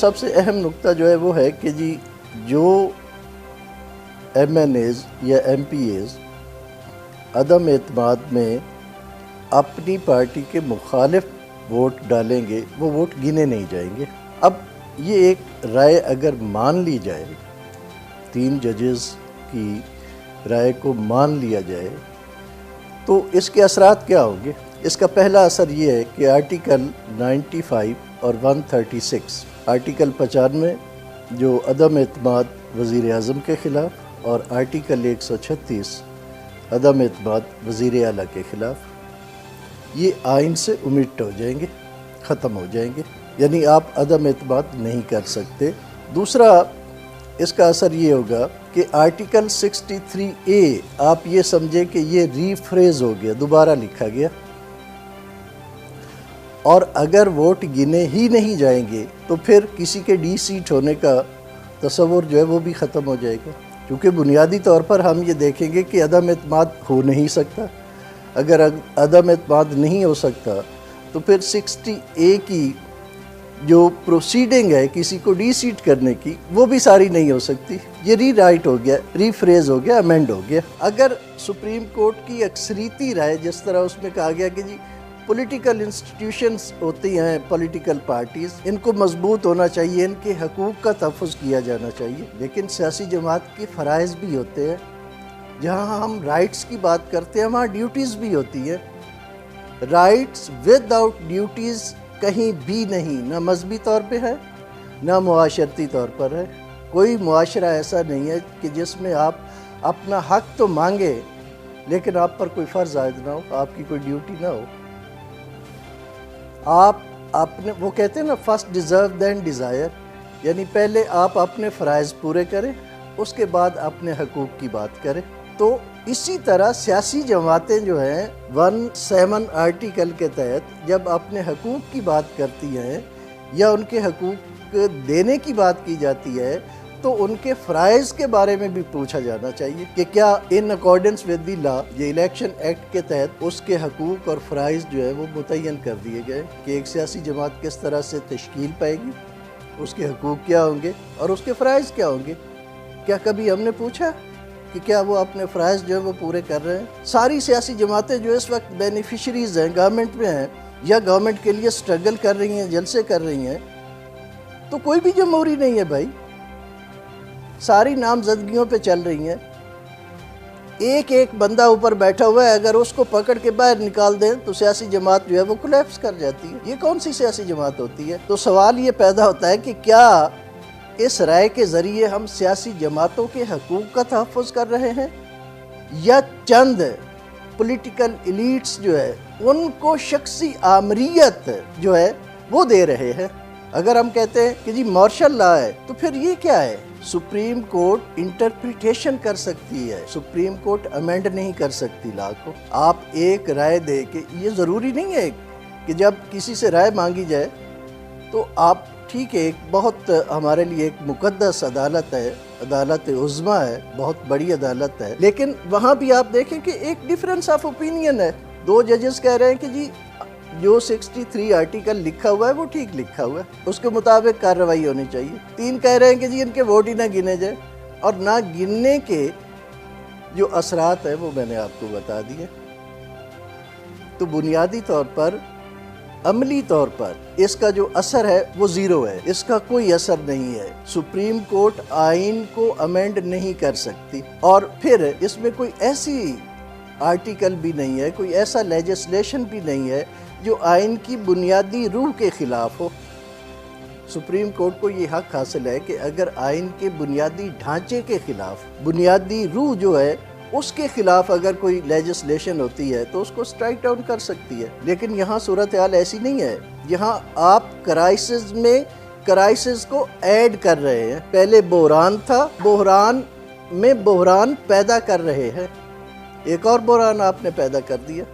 سب سے اہم نقطہ جو ہے وہ ہے کہ جی جو ایم این ایز یا ایم پی ایز عدم اعتماد میں اپنی پارٹی کے مخالف ووٹ ڈالیں گے وہ ووٹ گنے نہیں جائیں گے۔ اب یہ ایک رائے اگر مان لی جائے، 3 ججز کی رائے کو مان لیا جائے تو اس کے اثرات کیا ہوں گے؟ اس کا پہلا اثر یہ ہے کہ آرٹیکل 95 اور 136، آرٹیکل 95 جو عدم اعتماد وزیر اعظم کے خلاف اور آرٹیکل 136 عدم اعتماد وزیر اعلیٰ کے خلاف، یہ آئین سے اومٹ ہو جائیں گے، ختم ہو جائیں گے، یعنی آپ عدم اعتماد نہیں کر سکتے۔ دوسرا اس کا اثر یہ ہوگا کہ آرٹیکل 63A آپ یہ سمجھیں کہ یہ ری فریز ہو گیا، دوبارہ لکھا گیا، اور اگر ووٹ گنے ہی نہیں جائیں گے تو پھر کسی کے ڈی سیٹ ہونے کا تصور جو ہے وہ بھی ختم ہو جائے گا، کیونکہ بنیادی طور پر ہم یہ دیکھیں گے کہ عدم اعتماد ہو نہیں سکتا۔ اگر عدم اعتماد نہیں ہو سکتا تو پھر 60A کی جو پروسیڈنگ ہے کسی کو ڈی سیٹ کرنے کی وہ بھی ساری نہیں ہو سکتی، یہ ری رائٹ ہو گیا، ری فریز ہو گیا، امینڈ ہو گیا۔ اگر سپریم کورٹ کی اکثریتی رائے، جس طرح اس میں کہا گیا کہ جی پولیٹیکل انسٹیٹیوشنز ہوتی ہیں، پولیٹیکل پارٹیز، ان کو مضبوط ہونا چاہیے، ان کے حقوق کا تحفظ کیا جانا چاہیے، لیکن سیاسی جماعت کے فرائض بھی ہوتے ہیں۔ جہاں ہم رائٹس کی بات کرتے ہیں وہاں ڈیوٹیز بھی ہوتی ہیں۔ رائٹس ود آؤٹ ڈیوٹیز کہیں بھی نہیں، نہ مذہبی طور پہ ہے نہ معاشرتی طور پر ہے۔ کوئی معاشرہ ایسا نہیں ہے کہ جس میں آپ اپنا حق تو مانگے لیکن آپ پر کوئی فرض عائد نہ ہو، آپ کی کوئی ڈیوٹی نہ ہو۔ آپ اپنے، وہ کہتے ہیں نا فرسٹ ڈیزرو دین ڈیزائر، یعنی پہلے آپ اپنے فرائض پورے کریں، اس کے بعد اپنے حقوق کی بات کریں۔ تو اسی طرح سیاسی جماعتیں جو ہیں 17 آرٹیکل کے تحت جب اپنے حقوق کی بات کرتی ہیں یا ان کے حقوق دینے کی بات کی جاتی ہے تو ان کے فرائض کے بارے میں بھی پوچھا جانا چاہیے کہ کیا ان اکارڈنس ود دی لا، یہ الیکشن ایکٹ کے تحت اس کے حقوق اور فرائض جو ہے وہ متعین کر دیے گئے کہ ایک سیاسی جماعت کس طرح سے تشکیل پائے گی، اس کے حقوق کیا ہوں گے اور اس کے فرائض کیا ہوں گے۔ کیا کبھی ہم نے پوچھا کہ کیا وہ اپنے فرائض جو ہے وہ پورے کر رہے ہیں؟ ساری سیاسی جماعتیں جو اس وقت بینیفیشریز ہیں، گورنمنٹ میں ہیں یا گورنمنٹ کے لیے سٹرگل کر رہی ہیں، جلسے کر رہی ہیں، تو کوئی بھی جمہوری نہیں ہے بھائی، ساری نامزدگیوں پہ چل رہی ہیں۔ ایک ایک بندہ اوپر بیٹھا ہوا ہے، اگر اس کو پکڑ کے باہر نکال دیں تو سیاسی جماعت جو ہے وہ کولیپس کر جاتی ہے۔ یہ کون سی سیاسی جماعت ہوتی ہے؟ تو سوال یہ پیدا ہوتا ہے کہ کیا اس رائے کے ذریعے ہم سیاسی جماعتوں کے حقوق کا تحفظ کر رہے ہیں یا چند پولیٹیکل ایلیٹس جو ہے ان کو شخصی آمریت جو ہے وہ دے رہے ہیں؟ اگر ہم کہتے ہیں کہ جی مارشل لا ہے تو پھر یہ کیا ہے؟ سپریم کورٹ انٹرپریٹیشن کر سکتی ہے، سپریم کورٹ امینڈ نہیں کر سکتی لا کو۔ آپ ایک رائے دے کے، یہ ضروری نہیں ہے کہ جب کسی سے رائے مانگی جائے تو آپ، ٹھیک ہے ایک بہت ہمارے لیے ایک مقدس عدالت ہے، عدالت عظمیٰ ہے، بہت بڑی عدالت ہے، لیکن وہاں بھی آپ دیکھیں کہ ایک ڈیفرنس آف اوپینین ہے۔ 2 ججز کہہ رہے ہیں کہ جی جو 63 آرٹیکل لکھا ہوا ہے وہ ٹھیک لکھا ہوا ہے، اس کے مطابق کارروائی ہونی چاہیے۔ 3 کہہ رہے ہیں کہ جی ان کے ووٹ ہی نہ گنے جائے، اور نہ گننے کے جو اثرات ہیں وہ میں نے آپ کو بتا دیے۔ تو بنیادی طور پر، عملی طور پر اس کا جو اثر ہے وہ زیرو ہے، اس کا کوئی اثر نہیں ہے۔ سپریم کورٹ آئین کو امینڈ نہیں کر سکتی، اور پھر اس میں کوئی ایسی آرٹیکل بھی نہیں ہے، کوئی ایسا لیجسلیشن بھی نہیں ہے جو آئین کی بنیادی روح کے خلاف ہو۔ سپریم کورٹ کو یہ حق حاصل ہے کہ اگر آئین کے بنیادی ڈھانچے کے خلاف، بنیادی روح جو ہے اس کے خلاف اگر کوئی لیجسلیشن ہوتی ہے تو اس کو سٹرائک ڈاؤن کر سکتی ہے، لیکن یہاں صورتحال ایسی نہیں ہے۔ یہاں آپ کرائسس میں کرائسس کو ایڈ کر رہے ہیں۔ پہلے بحران تھا، بحران میں بحران پیدا کر رہے ہیں، ایک اور بحران آپ نے پیدا کر دیا۔